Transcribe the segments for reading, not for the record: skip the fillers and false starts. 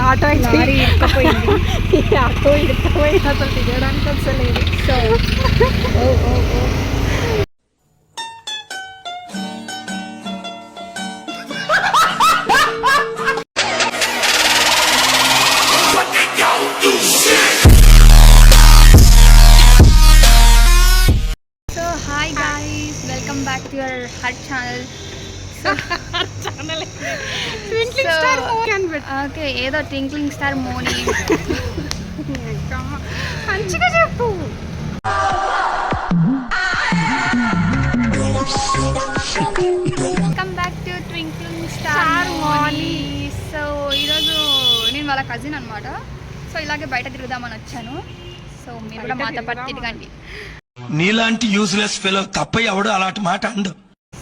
Auto lorry ఇరుక్కపోయింది. ఈ auto ఇరుక్కపోయింది, అసలు దిగడానికి వస్తలేదు. So hi guys, welcome back to your her channel. Okay, ఏదో ట్వింక్లింగ్ స్టార్ మోనీ. మంచిగా చెప్పు. Welcome back to twinkling star Moni. So ఈరోజు నేను వాళ్ళ కజిన్ అనమాట. సో ఇలాగే బయట తిరుగుదామని వచ్చాను. సో మీరు కూడా మాతో పాటు తిరగండి. నీలాంటి యూజ్లెస్ ఫెలో తప్ప ఎవడు అలాంటి మాట అండు.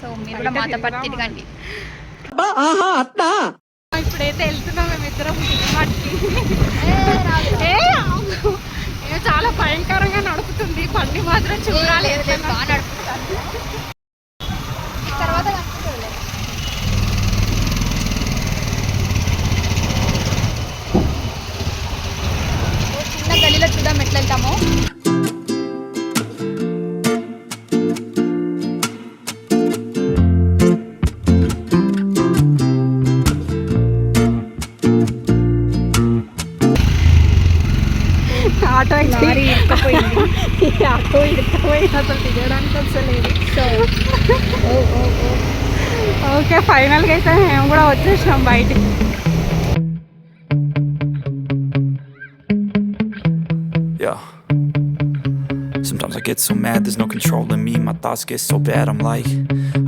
సో మీరు కూడా మాతో పాటు తిరగండి. ఇప్పుడైతే వెళ్తున్నాం మేమిద్దరం వాటికి. చాలా భయంకరంగా నడుపుతుంది బండి, మాత్రం చూడాలి. బాగా నడుపుతాను. తర్వాత చిన్న గల్లీలో చూద్దాం ఎట్లా వెళ్తామో. ఆటో లారీ ఇరుక్కపోయింది. ఈ ఆటో ఇరుక్కపోయింది, అసలు దిగడానికి వస్తలేదు. సో ఓకే, ఫైనల్గా అయితే మేము కూడా వచ్చేసాం బయటికి. Yeah. Sometimes I get so mad, there's no controlling me. My thoughts get so bad, I'm like,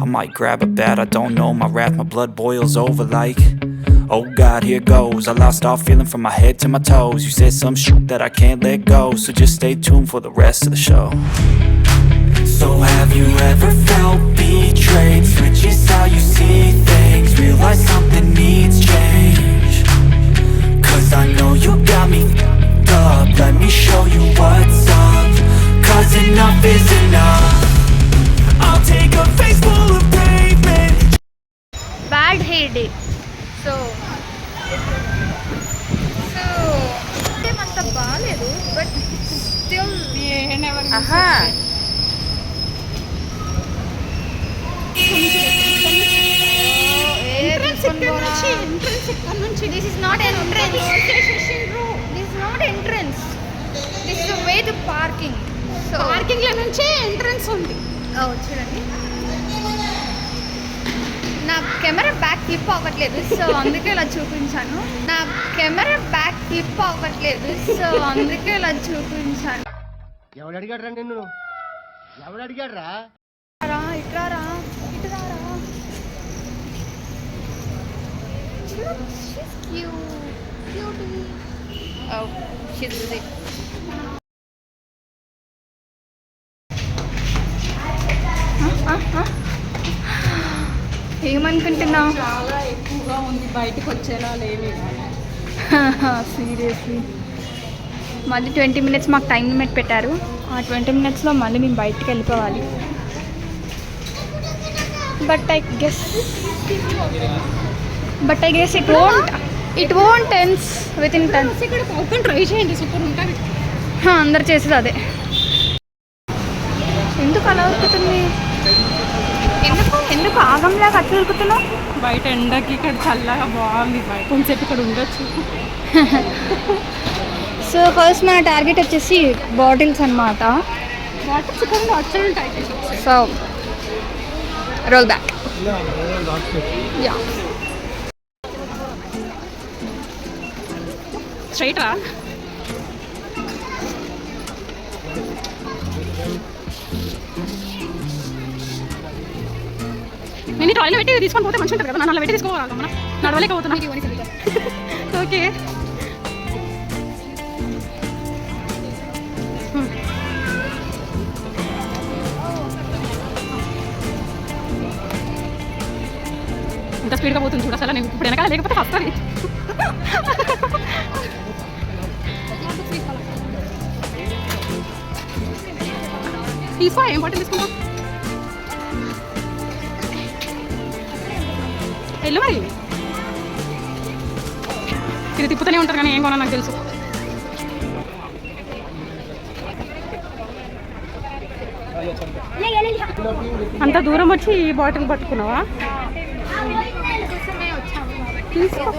I might grab a bat, I don't know. My wrath, my blood boils over like, oh God, here goes. I lost all feeling from my head to my toes. You said some shit that I can't let go, so just stay tuned for the rest of the show. So have you ever felt betrayed? Switches how you see things, realize something needs change. Cause I know you got me f***ed up, let me show you what's up. Cause enough is enough. I'll take a face full of pavement. Bad hair day. So ఏమంత బాగాలేదు, but still. This is not entrance. This is not entrance. This is way to parking. So parking లో నుంచే entrance ఉంది. చూడండి, నా camera back clip అవ్వట్లేదు, so అందుకే ఇలా చూపించాను. నా కెమెరా బ్యాక్ క్లిప్ అవ్వట్లేదు, సో అందుకే ఇలా చూపించాను. ఎవడు అడిగాడు రా నిన్ను? ఎవడు అడిగాడు రా? ఇట్రా రా, ఇటు రారా. ఏమనుకుంటున్నావు? చాలా ఎక్కువగా ఉంది, బయటకు వచ్చేలా లేదు. సీరియస్లీ మళ్ళీ 20 minutes మాకు టైం లిమిట్ పెట్టారు. ఆ 20 minutesలో మళ్ళీ మేము బయటికి వెళ్ళిపోవాలి. But I guess it won't ends with in 10. ఇక్కడ పాప్కార్న్ ట్రై చేయండి, సూపర్ ఉంటుంది. అందరు చేసేది అదే. ఎందుకు అలా ఉరుకుతుంది? ఎందుకు ఆగంలాగా అట్లా ఉరుకుతున్నావు? బయట ఎండకి ఇక్కడ చల్లగా బాగుంది, బయట కొంచెంసేపు ఇక్కడ ఉండొచ్చు. సో ఫస్ట్ మన టార్గెట్ వచ్చేసి బాటిల్స్ అన్నమాట. బాటిల్స్ ఇక్కడ వచ్చి ఉంటాయి. So roll back. Yeah, straight రా. నేను టాయిలెట్ పెట్టి తీసుకొని పోతే మంచిగా ఉంటుంది కదా, నన్ను పెట్టి తీసుకోవాలి. మనం నడవలేకపోతున్నా. ఓకే, ఇంత స్పీడ్గా పోతుంది చూడు. అసలు నేను ఇప్పుడు వెనకాల లేకపోతే వస్తుంది. తీసుకో, ఏం బాటిల్ తీసుకుంటాం? వెళ్ళు మరి. ఇది తిప్పుతూనే ఉంటారు కానీ ఏం కొనా నాకు తెలుసు. అంత దూరం వచ్చి ఈ బాటిల్ పట్టుకున్నావా? తీసుకో.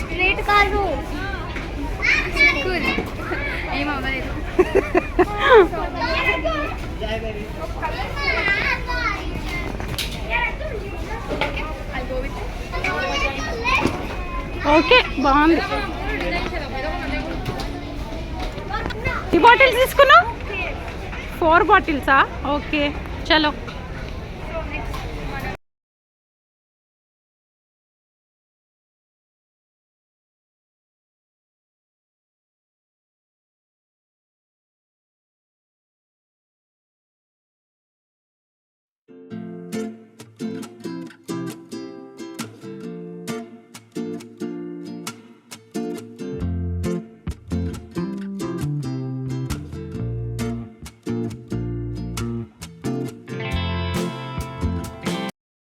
స్ట్రేట్ కాదు ఏమవ్వలేదు. ఓకే బాగుంది. ఈ బాటిల్స్ తీసుకున్నావు? 4 బాటిల్సా? ఓకే చలో.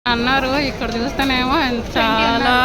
అన్నారు ఇక్కడ చూస్తేనేమో చాలా